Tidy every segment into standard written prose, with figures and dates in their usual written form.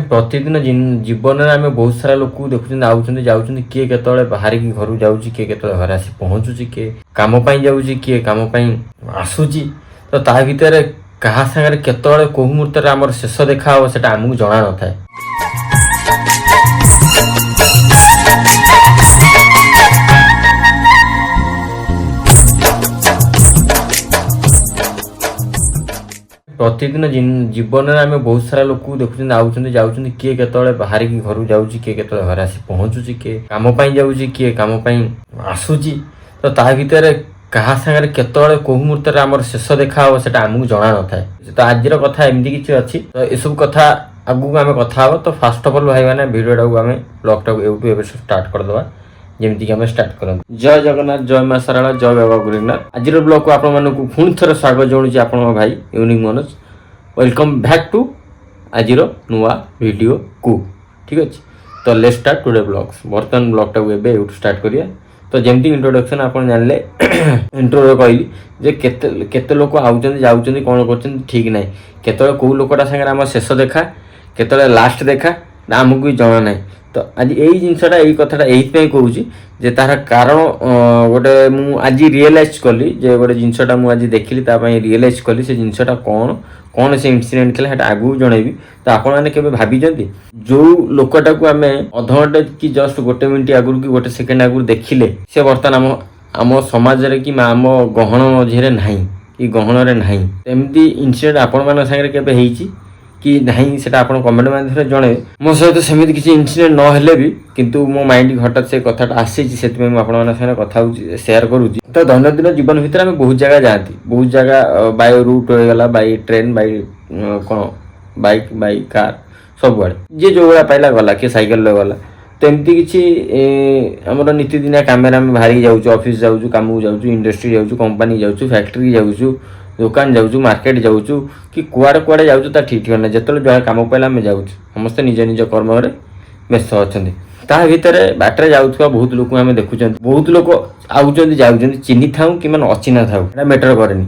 प्रतिदिन जीवन में आम बहुत सारा लोक देखुं आउट जाऊँ किए के बाहर की घर जाऊँगी किए के घर आसी पहुँचुची किए कम जाऊँगी किए कम आसूची तो ता भितर क्या सागर केतले कौ मुहूर्त आम शेष देखा हे से आमको जना न था। प्रतिदिन जीवन में आम बहुत सारा लोक देखुं आउट जाऊँ किए के बाहर की घर जाऊँगी किए के घर आसी पहुँचुची किए कम जाऊँगी किए कम आसूची तो ता भितर क्या सागर केतले कौ मुहूर्त आम शेष देखा हे से आमको जना न था। तो आज कथा एमती किसी अच्छी तो यू कथा आगू आम कथा तो फास्ट अफ ऑल भाई मैंने भिडियोटा को आम ब्लॉग टाक यूट्यूब स्टार्ट करदे जमीक आम स्टार्ट करें। जय जगन्नाथ जय मां सारा जय बाबा गुरुनाथ। आज ब्लॉग को आपण पुणी थोड़ा स्वागत जनाऊँ आप भाई unique Manoj welcome back to आज नुआ वीडियो को ठीक अच्छे। तो लेट्स स्टार्ट टुडे ब्लॉग्स बर्तमान ब्लॉग टाक यूट्यूब स्टार्ट करिए। तो जमती इंट्रोडक्शन आप जानले इंट्रो कहली जे केते लोक आउचंदी जाउचंदी कौन कर ठीक ना केतले कौ लोकटा सागर आम शेष देखा केतले लास्ट देखा आमको भी जना ना। तो आज यही जिनसटा यही कथाटा यही कहूँ जे तार कारण गोटे मु आज रियलाइज कली जे गोटे जिनसटा मुझे देखिली रियलाइज कली से जिनसटा कौन कौन से इंसिडेंट थी आगू जनइबी। तो आपण मैंने केबे भाभी जो लोकटा को आम अधघंटे कि जस्ट गोटे मिनिट आगुरी कि गोटे सेकेंड आगुरी देखिले से बर्तमान आम समाज कि आम गहन मझे ना कि गहन ना एमती इनसीडेंट आपण मान सागर केबे हेची कि नहीं से कमेंट माध्यम जड़े मो सहित सेमती किसी इनसीडेंट न हेले भी किंतु मो माइंड हठात से कथाटा आसी से कथा सेयार करुँच। तो दैनंदिन जीवन भितर आम बहुत जगह जाती बहुत जगह बाय रूट होगा बाय ट्रेन बाय कौन बाइक बाय कार सब आड़े जी जो भाया पाइला गला किए सैकेल गला। तो एमती किसी आमर नीतिदिनिया कम बाहर जाऊँ ऑफिस जाऊँ कम को जाऊँ इंडस्ट्री जाऊँ कंपनी जाऊँ फैक्ट्री जाऊँ दुकान जाऊँ मार्केट जाऊँ कि कुआड़े कुआड़े जाऊँ तो ठीक ठिकाना जो जहाँ कम पाइला आम जाऊँ समस्ते निज निज कर्म व्यस्त अच्छा। ता भितर बाटर जाऊा बहुत लोक आम देखुं बहुत लोक आउचंदी जाऊँ चिन्ही था कि अचिन्हा था मैटर कैनि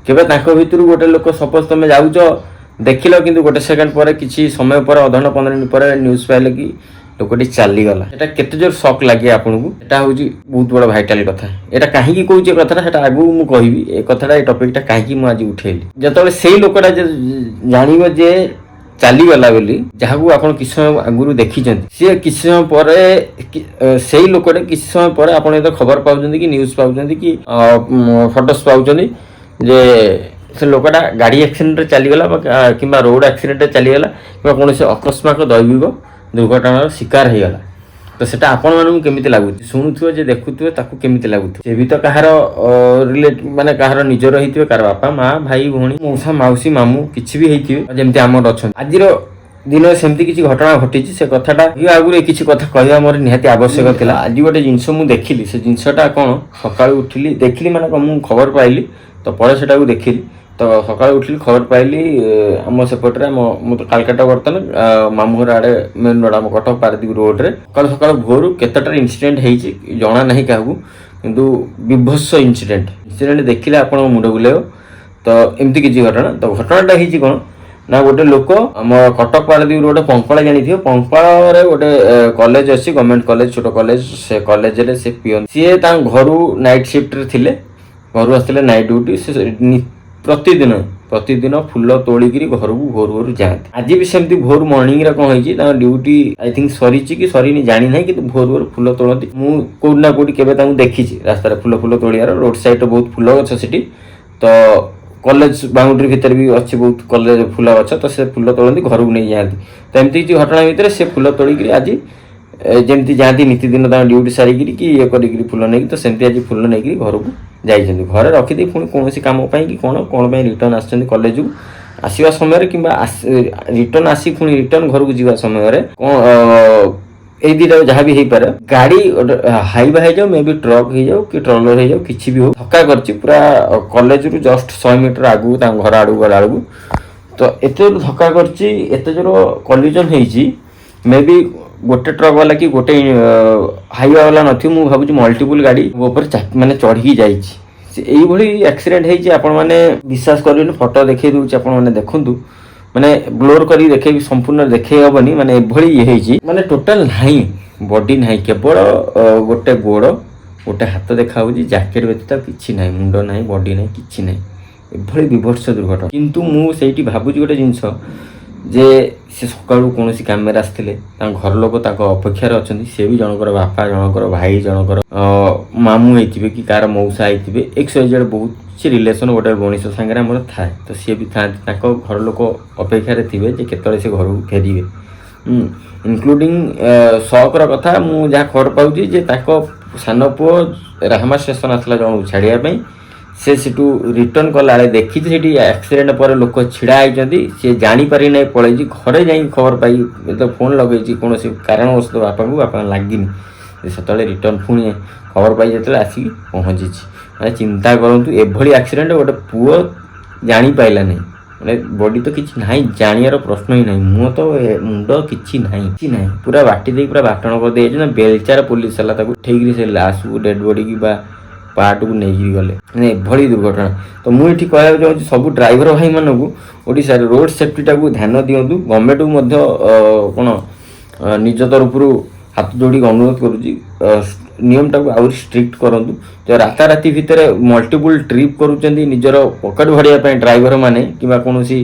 केवे भितर गोटे लोक सपोज तुम जाऊँ देखिल कि गोटे सेकेंड पर किसी समय पर अधघंटा 15 मिनट पर न्यूज पाइले कि लोकटी चलीगला सेटा केते जोर शॉक लगे आपको एटा हूँ बहुत बड़ा भाइटाल कथा। यहाँ कहीं कौन कथा से आगू मुझे कहबी ए कथा टपिकटा कहीं मुझे उठेली जो से लोकटा जान जे चलीगला बोली जहाँ को आप किसी समय आगुरी देखी सी किसी समय पर से लोकटे किसी समय पर आप खबर पाँच कि न्यूज पाँच कि फटोस पाँच जे से लोकटा गाड़ी एक्सीडेंट चलीगला कि रोड एक्सीडेंट चलीगला कि कौन से अकस्मात दैविक दुर्घटनार शिकार हो गला। तो सेटा आपण मानू केमिति लागुची शुणुथुवे जे देखुथुवे ताकू केमिति लागुथुवे से भी तो कहार रिलेट माने कहार निजर होइथिवे कार बापा माँ भाई भौणी मौसा माउसी मामू किछि भी होइथिवे जेमति आमर अछन आजिर दिन सेमती किछि घटना घटिछि से कथाटा आगुरी किछि कथा कहवा मोर निहाती आवश्यक थिला। आज गोटे जिनस मु देखिली से जिनसटा कोन सकाळु उठिली देखिली माने मु खबर पाइली तो परे सेटा को देखिली तो सकाल उठिली खबर पाइली आम सेपटे मो तो कालकाटा बर्तमान मामूर आड़े मेन रोड आम कटक पारदीप रोड रे सकाल सकाल भोर केतटा इनसीडेंट होती जना ना क्या किंतु विभत्स इनसीडेंट देखिले आप मुंड बुलेब। तो एमती किसी घटना तो घटनाटा होती कौन ना गोटे लोक आम कटक पारदीप रोड पंकपा जानी पंकपाल गोटे कॉलेज अच्छी गवर्नमेंट कॉलेज छोट कॉलेज से कॉलेज से पिओन सी घर नाइट शिफ्ट रे घर आसते नाइट ड्यूटी से प्रतिदिन फूल तोलिकी घर को भोर भोर जाती। आज भी सेमती भोर मॉर्निंग रे कौन होती ड्यूटी आई थिंक सरी कि सरी जानी ना कि भोर भोर फूल तोड़ती मु कोना कोटी केबे देखी रास्तार फूल फूल तोड़ियार रोड साइड बहुत फूल गछ सेठी तो कॉलेज बाउंड्री भितर भी अच्छी बहुत कॉलेज फूल गछ तो से फूल तोड़ती घर को नहीं जाती। तो एमती किसी घटना भितर से फूल तोड़िकी आज जमती जाती नीतिदिन ड्यूटी सारिकी कि ये करी फूल नहीं तो सेमती आज फूल नहीं घर को जाइए घरे रखिदे पुणी कौन कम कि कौन कौन रिटर्न आसछन्ती कॉलेज को आसवा समय कि रिटर्न आसी पुणी रिटर्न घर को जावा समय कौन दुटा जहाँ भी हो पारे गाड़ी हाइवा हो जाओ मे भी ट्रक हो जाओ कि ट्रलर हो जाओ किसी भी हो धक्का कर पूरा कॉलेज रु जस्ट 100 मीटर आगू घर आड़ू गला बेलू तो एत धक्का करते जोर कलिजन होती मे भी गोटे ट्रक वाला कि गोटे हाइवा वाला नथी मु भाबुची मल्टीपल गाड़ी ऊपर माने चढ़ी जाइए एक्सीडेंट होती आपण मैंने विश्वास करें फटो देखई दूसरी आपण मैंने देखु ମାନେ ବ୍ଲୋର କରି ଦେଖେଇ ସମ୍ପୂର୍ଣ୍ଣ ଦେଖେଇ ହେବନି, ମାନେ ଏଭଳି ଇଏ ହେଇଛି, ମାନେ ଟୋଟାଲ ନାହିଁ, ବଡି ନାହିଁ, କେବଳ ଗୋଟେ ଗୋଡ଼ ଗୋଟେ ହାତ ଦେଖାହେଉଛି, ଜ୍ୟାକେଟ ବ୍ୟତୀତ କିଛି ନାହିଁ, ମୁଣ୍ଡ ନାହିଁ, ବଡି ନାହିଁ, କିଛି ନାହିଁ। ଏଭଳି ବିଭତ୍ସ ଦୁର୍ଘଟଣା। କିନ୍ତୁ ମୁଁ ସେଇଠି ଭାବୁଛି ଗୋଟେ ଜିନିଷ ଯେ ସେ ସକାଳୁ କୌଣସି କାମରେ ଆସିଥିଲେ, ତାଙ୍କ ଘର ଲୋକ ତାଙ୍କ ଅପେକ୍ଷାରେ ଅଛନ୍ତି, ସେ ବି ଜଣଙ୍କର ବାପା, ଜଣଙ୍କର ଭାଇ, ଜଣଙ୍କର ମାମୁଁ ହେଇଥିବେ କି କାହାର ମଉସା ହେଇଥିବେ, XYZ ବହୁତ କିଛି ରିଲେସନ୍ ଗୋଟେ ମଣିଷ ସାଙ୍ଗରେ ଆମର ଥାଏ। ତ ସିଏ ବି ଥାଆନ୍ତି, ତାଙ୍କ ଘର ଲୋକ ଅପେକ୍ଷାରେ ଥିବେ ଯେ କେତେବେଳେ ସେ ଘରକୁ ଫେରିବେ। ଇନକ୍ଲୁଡ଼ିଂ ସକର କଥା ମୁଁ ଯାହା ଖବର ପାଉଛି ଯେ ତାଙ୍କ ସାନ ପୁଅ ରାହାମା ଷ୍ଟେସନ୍ ଆସିଲା ଜଣକୁ ଛାଡ଼ିବା ପାଇଁ, ସେ ସେଠୁ ରିଟର୍ଣ୍ଣ କଲାବେଳେ ଦେଖିଛି ସେଠି ଆକ୍ସିଡେଣ୍ଟ ପରେ ଲୋକ ଛିଡ଼ା ହେଇଛନ୍ତି, ସେ ଜାଣିପାରି ନାହିଁ, ପଳେଇଛି। ଘରେ ଯାଇକି ଖବର ପାଇ ଯେତେବେଳେ ଫୋନ୍ ଲଗେଇଛି କୌଣସି କାରଣବଶତଃ ବାପାଙ୍କୁ ଲାଗିନି, ସେତେବେଳେ ରିଟର୍ଣ୍ଣ ପୁଣି ଖବର ପାଇ ଯେତେବେଳେ ଆସିକି ପହଞ୍ଚିଛି। ମାନେ ଚିନ୍ତା କରନ୍ତୁ, ଏଭଳି ଆକ୍ସିଡେଣ୍ଟ ଗୋଟେ ପୁଅ ଜାଣିପାରିଲା ନାହିଁ, ମାନେ ବଡି ତ କିଛି ନାହିଁ, ଜାଣିବାର ପ୍ରଶ୍ନ ହିଁ ନାହିଁ, ମୁହଁ ତ ମୁଣ୍ଡ କିଛି ନାହିଁ, କିଛି ନାହିଁ, ପୁରା ବାଟି ଦେଇକି ପୁରା ବାଟଣ କରିଦେଇଛି ନା। ବେଲଚାର ପୋଲିସ ହେଲା ତାକୁ ଉଠେଇକିରି ସେ ଲାଶକୁ ଡେଡ୍ ବଡିକି ବା ପାର୍ଟକୁ ନେଇକିରି ଗଲେ, ମାନେ ଏଭଳି ଦୁର୍ଘଟଣା। ତ ମୁଁ ଏଠି କହିବାକୁ ଚାହୁଁଛି ସବୁ ଡ୍ରାଇଭର ଭାଇମାନଙ୍କୁ ଓଡ଼ିଶାରେ ରୋଡ଼ ସେଫ୍ଟିଟାକୁ ଧ୍ୟାନ ଦିଅନ୍ତୁ। ଗଭର୍ଣ୍ଣମେଣ୍ଟକୁ ମଧ୍ୟ କ'ଣ ନିଜ ତରଫରୁ ହାତ ଯୋଡ଼ିକି ଅନୁରୋଧ କରୁଛି, ନିୟମଟାକୁ ଆହୁରି ଷ୍ଟ୍ରିକ୍ଟ କରନ୍ତୁ। ତ ରାତାରାତି ଭିତରେ ମଲ୍ଟିପୁଲ୍ ଟ୍ରିପ୍ କରୁଛନ୍ତି ନିଜର ପକେଟ୍ ଭରିବା ପାଇଁ ଡ୍ରାଇଭର ମାନେ କିମ୍ବା କୌଣସି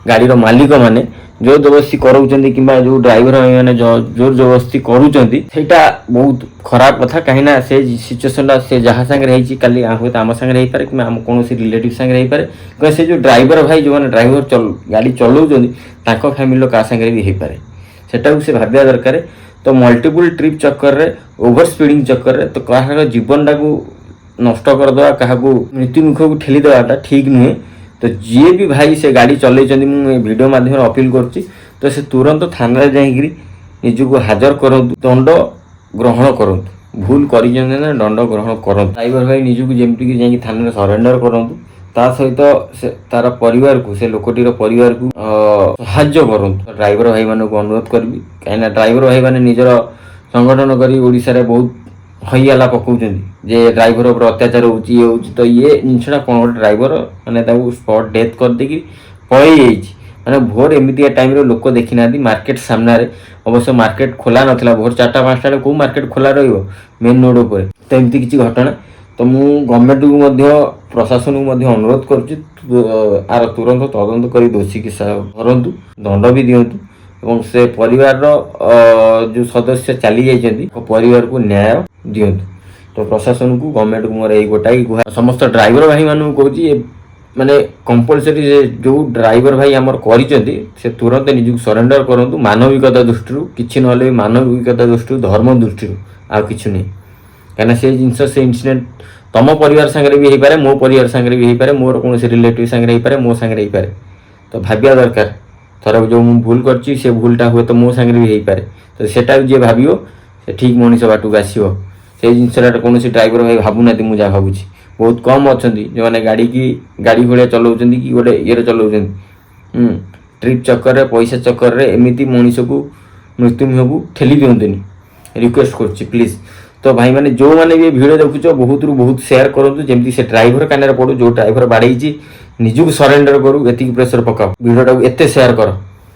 ଗାଡ଼ିର ମାଲିକମାନେ ଜୋର ଜବରଦସ୍ତି କରାଉଛନ୍ତି, କିମ୍ବା ଯେଉଁ ଡ୍ରାଇଭର ମାନେ ଜୋର ଜବରଦସ୍ତି କରୁଛନ୍ତି, ସେଇଟା ବହୁତ ଖରାପ କଥା। କାହିଁକିନା ସେ ସିଚୁଏସନଟା ସେ ଯାହା ସାଙ୍ଗରେ ହେଇଛି କାଲି ହୁଏତ ଆମ ସାଙ୍ଗରେ ହେଇପାରେ, କିମ୍ବା ଆମ କୌଣସି ରିଲେଟିଭ୍ ସାଙ୍ଗରେ ହେଇପାରେ, କିମ୍ବା ସେ ଯେଉଁ ଡ୍ରାଇଭର ଭାଇ ଯେଉଁମାନେ ଗାଡ଼ି ଚଲାଉଛନ୍ତି ତାଙ୍କ ଫ୍ୟାମିଲିର କାହା ସାଙ୍ଗରେ ବି ହେଇପାରେ, ସେଟାକୁ ସେ ଭାବିବା ଦରକାର। ତ ମଲ୍ଟିପୁଲ୍ ଟ୍ରିପ୍ ଚକ୍କରରେ, ଓଭର ସ୍ପିଡ଼ିଂ ଚକ୍କରରେ ତ କାହାର ଜୀବନଟାକୁ ନଷ୍ଟ କରିଦେବା, କାହାକୁ ମୃତ୍ୟୁମୁଖକୁ ଠେଲି ଦେବାଟା ଠିକ୍ ନୁହେଁ। ତ ଯିଏ ବି ଭାଇ ସେ ଗାଡ଼ି ଚଲେଇଛନ୍ତି, ମୁଁ ଏ ଭିଡ଼ିଓ ମାଧ୍ୟମରେ ଅପିଲ୍ କରୁଛି, ତ ସେ ତୁରନ୍ତ ଥାନାରେ ଯାଇକିରି ନିଜକୁ ହାଜର କରନ୍ତୁ, ଦଣ୍ଡ ଗ୍ରହଣ କରନ୍ତୁ। ଭୁଲ କରିଛନ୍ତି ନା ଦଣ୍ଡ ଗ୍ରହଣ କରନ୍ତୁ। ଡ୍ରାଇଭର ଭାଇ ନିଜକୁ ଯେମିତିକି ଯାଇକି ଥାନାରେ ସରେଣ୍ଡର କରନ୍ତୁ, ତା ସହିତ ସେ ତାର ପରିବାରକୁ, ସେ ଲୋକଟିର ପରିବାରକୁ ସାହାଯ୍ୟ କରନ୍ତୁ। ଡ୍ରାଇଭର ଭାଇମାନଙ୍କୁ ଅନୁରୋଧ କରିବି, କାହିଁକିନା ଡ୍ରାଇଭର ଭାଇମାନେ ନିଜର ସଂଗଠନ କରି ଓଡ଼ିଶାରେ ବହୁତ ହଇଆଲା ପକାଉଛନ୍ତି ଯେ ଡ୍ରାଇଭର ଉପରେ ଅତ୍ୟାଚାର ହେଉଛି, ଇଏ ହେଉଛି। ତ ଇଏ ଜିନିଷଟା କ'ଣ, ଗୋଟେ ଡ୍ରାଇଭର ମାନେ ତାକୁ ସ୍ପଟ୍ ଡେଥ୍ କରିଦେଇକି ପଳେଇ ଯାଇଛି, ମାନେ ଭୋର ଏମିତିଆ ଟାଇମ୍ରେ ଲୋକ ଦେଖିନାହାନ୍ତି, ମାର୍କେଟ ସାମ୍ନାରେ, ଅବଶ୍ୟ ମାର୍କେଟ ଖୋଲା ନଥିଲା, ଭୋର 4ଟା 5ଟା ବେଳେ କେଉଁ ମାର୍କେଟ ଖୋଲା ରହିବ ମେନ୍ ରୋଡ଼ ଉପରେ। ତ ଏମିତି କିଛି ଘଟଣା। ତ ମୁଁ ଗଭର୍ଣ୍ଣମେଣ୍ଟକୁ ମଧ୍ୟ ପ୍ରଶାସନକୁ ମଧ୍ୟ ଅନୁରୋଧ କରୁଛି, ଆର ତୁରନ୍ତ ତଦନ୍ତ କରି ଦୋଷୀକି ଧରନ୍ତୁ, ଦଣ୍ଡ ବି ଦିଅନ୍ତୁ, ଏବଂ ସେ ପରିବାରର ଯେଉଁ ସଦସ୍ୟ ଚାଲି ଯାଇଛନ୍ତି ପରିବାରକୁ ନ୍ୟାୟ ଦିଅନ୍ତୁ। ତ ପ୍ରଶାସନକୁ, ଗଭର୍ଣ୍ଣମେଣ୍ଟକୁ ମୋର ଏଇ ଗୋଟାଏ ଗୁହାରି। ସମସ୍ତ ଡ୍ରାଇଭର ଭାଇମାନଙ୍କୁ କହୁଛି, ମାନେ କମ୍ପଲସରି ଯେଉଁ ଡ୍ରାଇଭର ଭାଇ ଆମର କରିଛନ୍ତି ସେ ତୁରନ୍ତ ନିଜକୁ ସରେଣ୍ଡର କରନ୍ତୁ, ମାନବିକତା ଦୃଷ୍ଟିରୁ, କିଛି ନହେଲେ ବି ମାନବିକତା ଦୃଷ୍ଟିରୁ, ଧର୍ମ ଦୃଷ୍ଟିରୁ, ଆଉ କିଛି ନାହିଁ। କାହିଁକିନା ସେ ଜିନିଷ, ସେ ଇନସିଡେଣ୍ଟ ତମ ପରିବାର ସାଙ୍ଗରେ ବି ହେଇପାରେ, ମୋ ପରିବାର ସାଙ୍ଗରେ ବି ହେଇପାରେ, ମୋର କୌଣସି ରିଲେଟିଭ୍ ସାଙ୍ଗରେ ହେଇପାରେ, ମୋ ସାଙ୍ଗରେ ହେଇପାରେ। ତ ଭାବିବା ଦରକାର, ଥରେ ଯେଉଁ ମୁଁ ଭୁଲ କରିଛି ସେ ଭୁଲଟା ହୁଏତ ମୋ ସାଙ୍ଗରେ ବି ହେଇପାରେ। ତ ସେଟାକୁ ଯିଏ ଭାବିବ ସେ ଠିକ୍ ମଣିଷ ବାଟକୁ ଆସିବ। ସେଇ ଜିନିଷଟା କୌଣସି ଡ୍ରାଇଭର ଭାଇ ଭାବୁନାହାନ୍ତି, ମୁଁ ଯାହା ଭାବୁଛି। ବହୁତ କମ୍ ଅଛନ୍ତି ଯେଉଁମାନେ ଗାଡ଼ି ଭଳିଆ ଚଲାଉଛନ୍ତି କି ଗୋଟେ ଇଏରେ ଚଲାଉଛନ୍ତି, ଟ୍ରିପ୍ ଚକ୍କରରେ, ପଇସା ଚକ୍କରରେ ଏମିତି ମଣିଷକୁ ମୃତ୍ୟୁମୁଖକୁ ଠେଲି ଦିଅନ୍ତୁନି। ରିକ୍ୱେଷ୍ଟ କରୁଛି ପ୍ଲିଜ୍। ତ ଭାଇମାନେ ଯେଉଁମାନେ ବି ଭିଡ଼ିଓ ଦେଖୁଛ, ବହୁତରୁ ବହୁତ ସେୟାର କରନ୍ତୁ, ଯେମିତି ସେ ଡ୍ରାଇଭର କାନରେ ପଡ଼ୁ, ଯେଉଁ ଡ୍ରାଇଭର ବାଡ଼େଇଛି ନିଜକୁ ସରେଣ୍ଡର କରୁ, ଏତିକି ପ୍ରେସର ପକାଅ। ଭିଡ଼ିଓଟାକୁ ଏତେ ସେୟାର କର,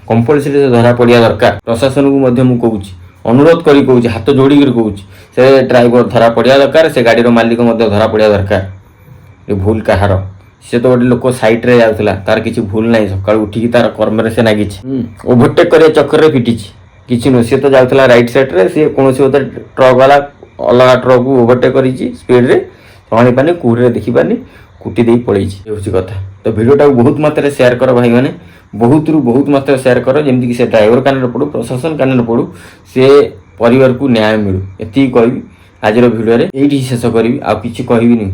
କମ୍ପଲସରି ସେ ଧରା ପଡ଼ିବା ଦରକାର। ପ୍ରଶାସନକୁ ମଧ୍ୟ ମୁଁ କହୁଛି, ଅନୁରୋଧ କରି କହୁଛି, ହାତ ଯୋଡ଼ିକିରି କହୁଛି, ସେ ଡ୍ରାଇଭର ଧରା ପଡ଼ିବା ଦରକାର, ସେ ଗାଡ଼ିର ମାଲିକ ମଧ୍ୟ ଧରା ପଡ଼ିବା ଦରକାର। ଏ ଭୁଲ କାହାର? ସେ ତ ଗୋଟେ ଲୋକ ସାଇଟ୍ରେ ଯାଉଥିଲା, ତାର କିଛି ଭୁଲ ନାହିଁ, ସକାଳୁ ଉଠିକି ତାର କର୍ମରେ ସେ ଲାଗିଛି। ଓଭରଟେକ୍ କରିବା ଚକ୍କରରେ ପିଟିଛି, କିଛି ନୁହେଁ। ସେ ତ ଯାଉଥିଲା ରାଇଟ୍ ସାଇଡ଼୍ରେ, ସେ କୌଣସି ଗୋଟେ ଟ୍ରକ୍ ବାଲା ଅଲଗା ଟ୍ରକ୍କୁ ଓଭରଟେକ୍ କରିଛି ସ୍ପିଡ଼୍ରେ, ଜାଣିପାରୁନି, କୁହୁଡ଼ିରେ ଦେଖିପାରୁନି, କୁଟି ଦେଇ ପଳେଇଛି। ଏ ହେଉଛି କଥା। ତ ଭିଡ଼ିଓଟାକୁ ବହୁତ ମାତ୍ରାରେ ସେୟାର କର ଭାଇମାନେ, ବହୁତରୁ ବହୁତ ମାତ୍ରାରେ ସେୟାର କର, ଯେମିତିକି ସେ ଡ୍ରାଇଭର କାନରେ ପଡ଼ୁ, ପ୍ରଶାସନ କାନରେ ପଡ଼ୁ, ସେ ପରିବାରକୁ ନ୍ୟାୟ ମିଳୁ। ଏତିକି କହିବି ଆଜିର ଭିଡ଼ିଓରେ, ଏଇଠି ଶେଷ କରିବି, ଆଉ କିଛି କହିବିନି।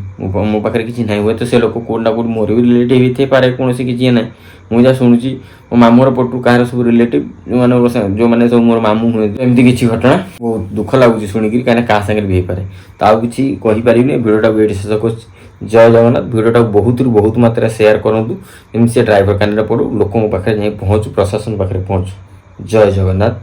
ମୋ ପାଖରେ କିଛି ନାହିଁ। ହୁଏତ ସେ ଲୋକ କେଉଁଠି ନା କେଉଁଠି ମୋର ବି ରିଲେଟିଭ୍ ହେଇଥାଇପାରେ, କୌଣସି କିଛି ଇଏ ନାହିଁ। ମୁଁ ଯାହା ଶୁଣୁଛି ମୋ ମାମୁଁର ପଟୁ କାହାର ସବୁ ରିଲେଟିଭ୍ ଯେଉଁମାନେ ସବୁ ମୋର ମାମୁଁ ହୁଅନ୍ତି, ଏମିତି କିଛି ଘଟଣା। ବହୁତ ଦୁଃଖ ଲାଗୁଛି ଶୁଣିକିରି, କାହିଁକିନା କାହା ସାଙ୍ଗରେ ବି ହେଇପାରେ। ତ ଆଉ କିଛି କହିପାରିବିନି, ଭିଡ଼ିଓଟାକୁ ଏଇଠି ଶେଷ କରୁଛି। ଜୟ ଜଗନ୍ନାଥ। ଭିଡ଼ିଓଟାକୁ ବହୁତରୁ ବହୁତ ମାତ୍ରାରେ ସେୟାର କରନ୍ତୁ, ଯେମିତି ସେ ଡ୍ରାଇଭର କାନରେ ପଡ଼ୁ, ଲୋକଙ୍କ ପାଖରେ ଯାଇ ପହଞ୍ଚୁ, ପ୍ରଶାସନ ପାଖରେ ପହଞ୍ଚୁ। ଜୟ ଜଗନ୍ନାଥ।